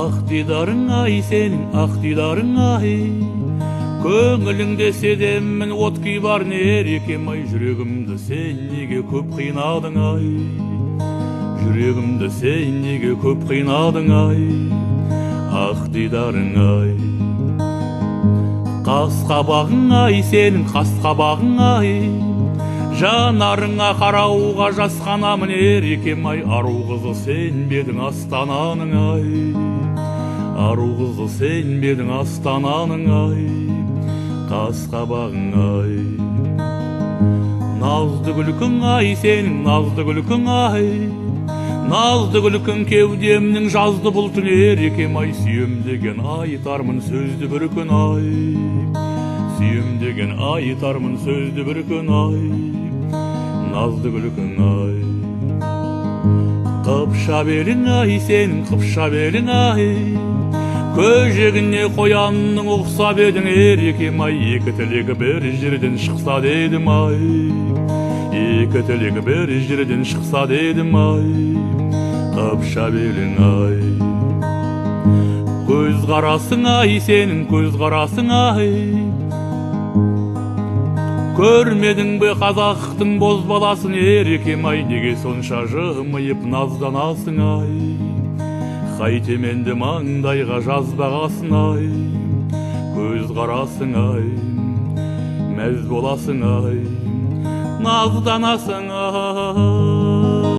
Ақ дидарың ай сенің, ақ дидарың ай, көңіліңде седеммін от күй бар нерекем ай, жүрегімді сен неге көп қинадың ай, жүрегімді сен неге көп қинадың ай, ақ дидарың ай. Қас қабағың ай сенің, қас қабағың ай, жанарыңа қарауға жасқанамын ерекем ай, ару қызы сен бедің астананың ай, ару қызы сен бедің астананың ай, қас қабағың ай. Назды күлкің ай сенің, назды күлкің ай, назды күлкің кеудемнің жазды бұлтын ерекем ай, сүйем деген айтармын сөзді бір күн ай, сүйем деген айтармын сөзді бір күн ай, назды күлкің ай. Қыпша белің ай сенің, қыпша белің ай, көжегіне қоянның ұқсап едің ерекем ай, екі тілегі бір жерден шықса дедім ай, екі тілегі бір жерден шықса дедім ай, қыпша белің ай. Көз қарасың ай сенің, көз қарасың ай, көрмедің бе қазақтың бозбаласын ерекем ай, неге сонша жымиып назданасың ай, қайтеменді маңдайға жазбағасың ай, көз қарасың ай, мәз боласың ай, назданасың ай.